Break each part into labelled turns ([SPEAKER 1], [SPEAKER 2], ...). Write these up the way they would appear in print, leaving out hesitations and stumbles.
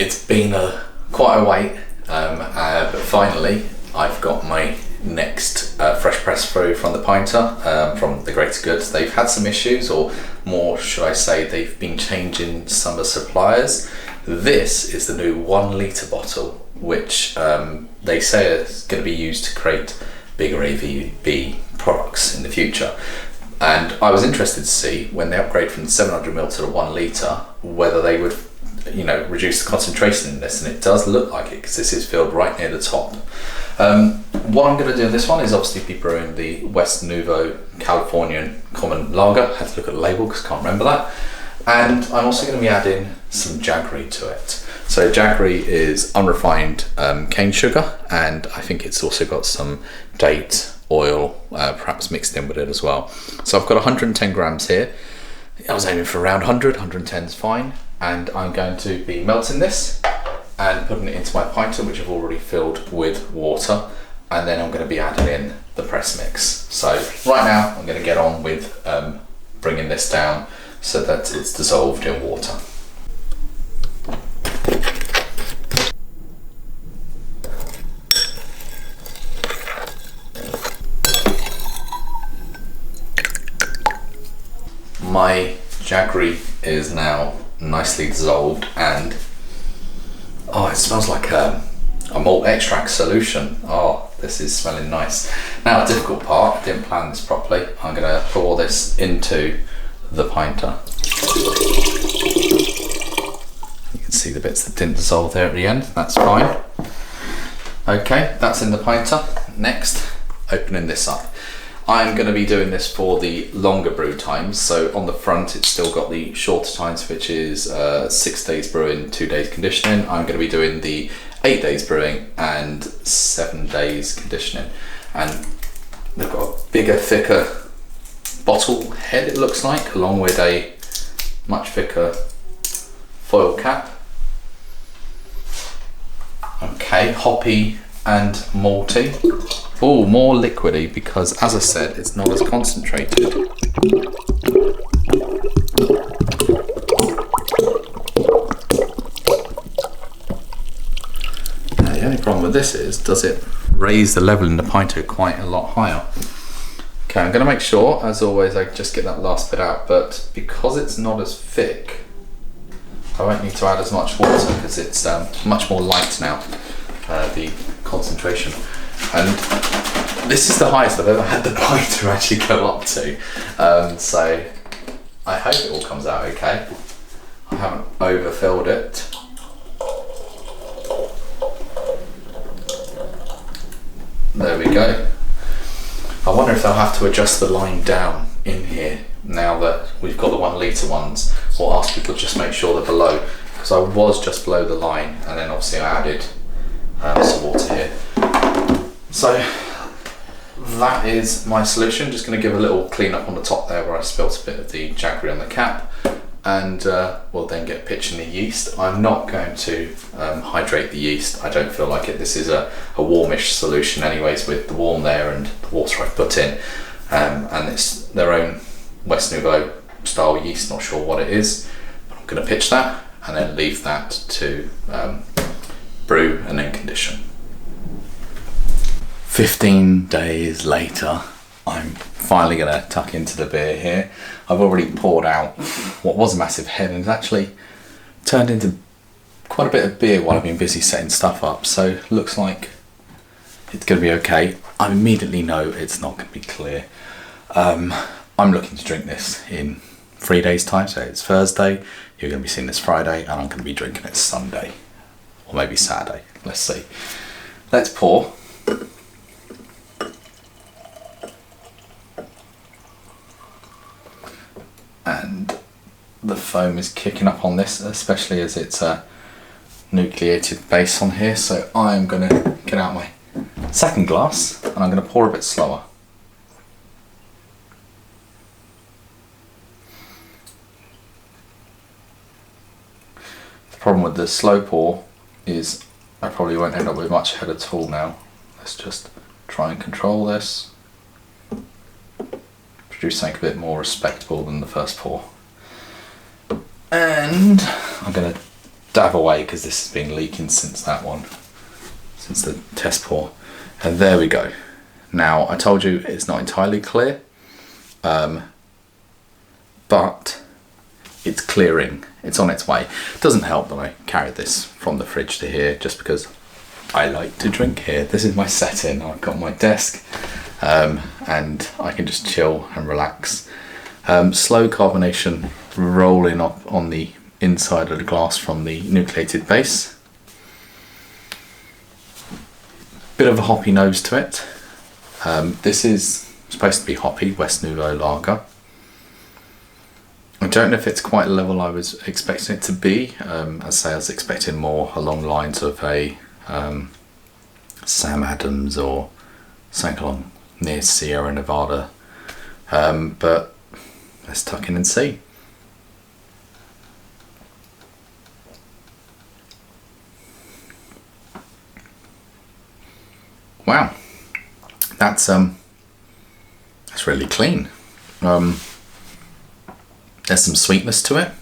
[SPEAKER 1] It's been quite a wait, but finally I've got my next fresh press through from the Pinter, from the Greater Goods. They've had some issues, or more should I say, they've been changing some of the suppliers. This is the new 1 litre bottle, which they say is going to be used to create bigger AVB products in the future. And I was interested to see, when they upgrade from 700ml to the 1 litre, whether they would, reduce the concentration in this, and it does look like it, because this is filled right near the top. What I'm going to do in this one is obviously be brewing the West Neuvo Californian Common Lager. I have to look at the label because I can't remember that. And I'm also going to be adding some jaggery to it. So jaggery is unrefined cane sugar, and I think it's also got some date oil perhaps mixed in with it as well. So I've got 110 grams here. I was aiming for around 110 is fine. And I'm going to be melting this and putting it into my pinter, which I've already filled with water. And then I'm going to be adding in the press mix. So right now I'm going to get on with bringing this down so that it's dissolved in water. My jaggery is now nicely dissolved, and it smells like a malt extract solution. This is smelling nice. Now the difficult part, I didn't plan this properly. I'm going to pour this into the pinter. You can see the bits that didn't dissolve there at the end. That's fine. Okay, that's in the pinter. Next, opening this up. I'm going to be doing this for the longer brew times. So on the front it's still got the shorter times, which is 6 days brewing, 2 days conditioning. I'm going to be doing the 8 days brewing and 7 days conditioning. And they've got a bigger, thicker bottle head, it looks like, along with a much thicker foil cap. Okay, hoppy and malty. Oh, more liquidy, because as I said, it's not as concentrated. Now, the only problem with this is, does it raise the level in the pinter quite a lot higher? Okay, I'm going to make sure, as always, I just get that last bit out, but because it's not as thick, I won't need to add as much water, because it's much more light now, the concentration. And this is the highest I've ever had the pinter actually go up to. So I hope it all comes out okay. I haven't overfilled it. There we go. I wonder if they'll have to adjust the line down in here now that we've got the 1 litre ones, or ask people to just make sure they're below, because I was just below the line, and then obviously I added some water here. So that is my solution. Just going to give a little clean up on the top there where I spilt a bit of the jaggery on the cap, and we'll then get pitching the yeast. I'm not going to hydrate the yeast. I don't feel like it. This is a warmish solution anyways, with the warm there and the water I've put in, and it's their own West Neuvo style yeast. Not sure what it is, but I'm going to pitch that and then leave that to brew and then condition. 15 days later, I'm finally going to tuck into the beer here. I've already poured out what was a massive head, and it's actually turned into quite a bit of beer while I've been busy setting stuff up, so looks like it's going to be okay. I immediately know it's not going to be clear. I'm looking to drink this in 3 days time, so it's Thursday, you're going to be seeing this Friday, and I'm going to be drinking it Sunday, or maybe Saturday. Let's see. Let's pour. And the foam is kicking up on this, especially as it's a nucleated base on here. So I'm going to get out my second glass and I'm going to pour a bit slower. The problem with the slow pour is I probably won't end up with much head at all now. Let's just try and control this. Produce something a bit more respectable than the first pour. And I'm going to dab away because this has been leaking since that one, since the test pour. And there we go. Now, I told you it's not entirely clear, but it's clearing. It's on its way. It doesn't help that I carried this from the fridge to here just because I like to drink here. This is my setting. I've got my desk and I can just chill and relax. Slow carbonation rolling up on the inside of the glass from the nucleated base. Bit of a hoppy nose to it. This is supposed to be hoppy, West Neuvo lager. I don't know if it's quite the level I was expecting it to be. As I say, I was expecting more along the lines of a Sam Adams or something along near Sierra Nevada. But let's tuck in and see. Wow, that's really clean. There's some sweetness to it.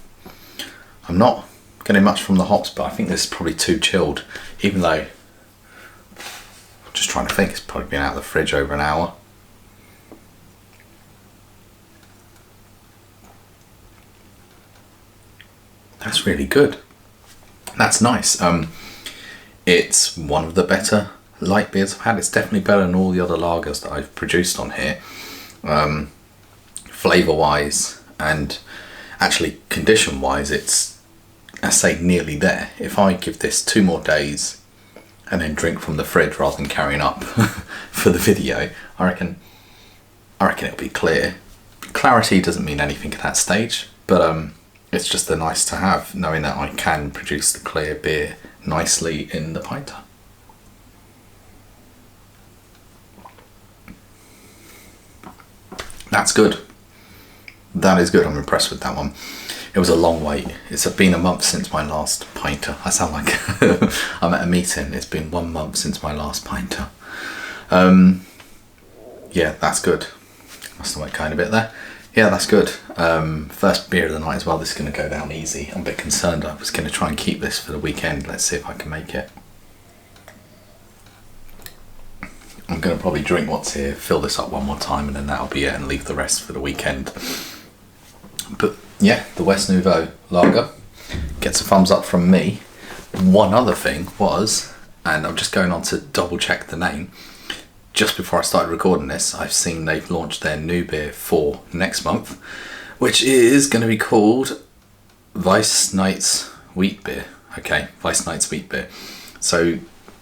[SPEAKER 1] I'm not getting much from the hops, but I think this is probably too chilled, even though, I'm just trying to think, it's probably been out of the fridge over an hour. That's really good. That's nice. It's one of the better light beers I've had. It's definitely better than all the other lagers that I've produced on here. Flavour wise and actually condition wise, it's, I say, nearly there. If I give this 2 more days and then drink from the fridge rather than carrying up for the video, I reckon it'll be clear. Clarity doesn't mean anything at that stage, but it's just a nice to have, knowing that I can produce the clear beer nicely in the pinter. That's good. That is good. I'm impressed with that one. It was a long wait. It's been a month since my last pinter. I sound like I'm at a meeting. It's been 1 month since my last pinter. Yeah, that's good. Must have went kind of a bit there. Yeah, that's good. First beer of the night as well. This is going to go down easy. I'm a bit concerned. I was going to try and keep this for the weekend. Let's see if I can make it. I'm going to probably drink what's here, fill this up one more time, and then that'll be it, and leave the rest for the weekend. But yeah, the West Neuvo lager gets a thumbs up from me. One other thing was, and I'm just going on to double check the name, just before I started recording this, I've seen they've launched their new beer for next month, which is going to be called Weiss Knights Wheat Beer. Okay, Weiss Knights Wheat Beer. So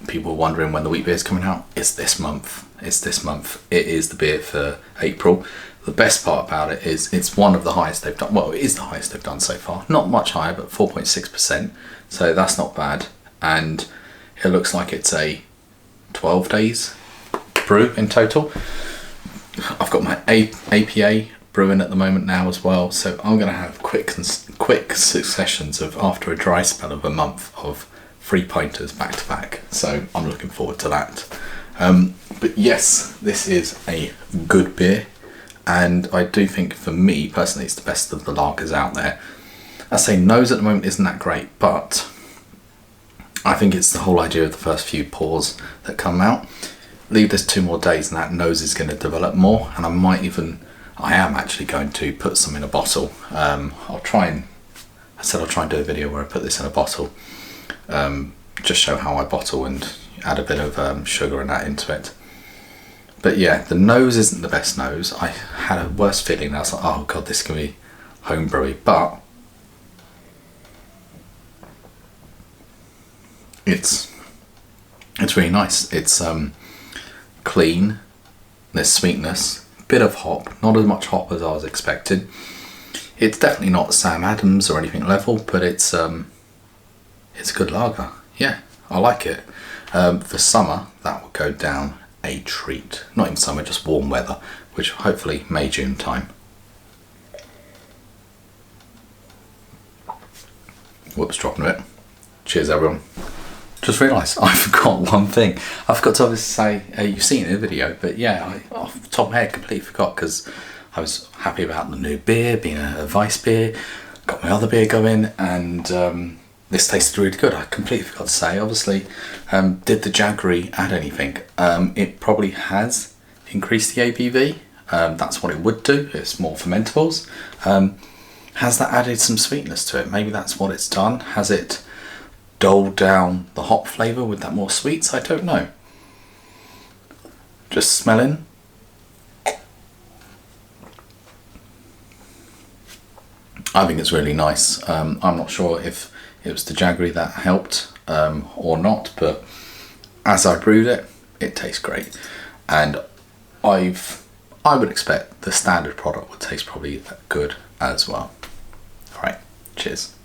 [SPEAKER 1] people are wondering when the wheat beer is coming out. It's this month. It's this month. It is the beer for April. The best part about it is it's one of the highest they've done. Well, it is the highest they've done so far. Not much higher, but 4.6%. So that's not bad. And it looks like it's a 12 days brew in total. I've got my APA brewing at the moment now as well. So I'm going to have quick successions of, after a dry spell of a month, of 3 pinters back to back, so I'm looking forward to that. But yes, this is a good beer, and I do think for me personally it's the best of the lagers out there. I say nose at the moment isn't that great, but I think it's the whole idea of the first few pours that come out. Leave this 2 more days and that nose is going to develop more, and I am actually going to put some in a bottle. I'll try and do a video where I put this in a bottle. Just show how I bottle and add a bit of sugar and that into it. But yeah, the nose isn't the best nose. I had a worse feeling. I was like, oh god, this can be homebrewy, but it's really nice. It's clean. There's sweetness, bit of hop, not as much hop as I was expecting. It's definitely not Sam Adams or anything level, but it's a good lager. Yeah, I like it. For summer, that will go down a treat. Not even summer, just warm weather, which hopefully May, June time. Whoops, dropping a bit. Cheers, everyone. Just realised I forgot one thing. I forgot to obviously say, you've seen it in the video, but yeah, off the top of my head, completely forgot, because I was happy about the new beer, being a Weiss beer, got my other beer going, and this tasted really good. I completely forgot to say, obviously, did the jaggery add anything? It probably has increased the ABV. That's what it would do. It's more fermentables. Has that added some sweetness to it? Maybe that's what it's done. Has it dulled down the hop flavour with that more sweets? I don't know. Just smelling. I think it's really nice. I'm not sure if it was the jaggery that helped or not, but as I brewed it, it tastes great. And I would expect the standard product would taste probably good as well. All right, cheers.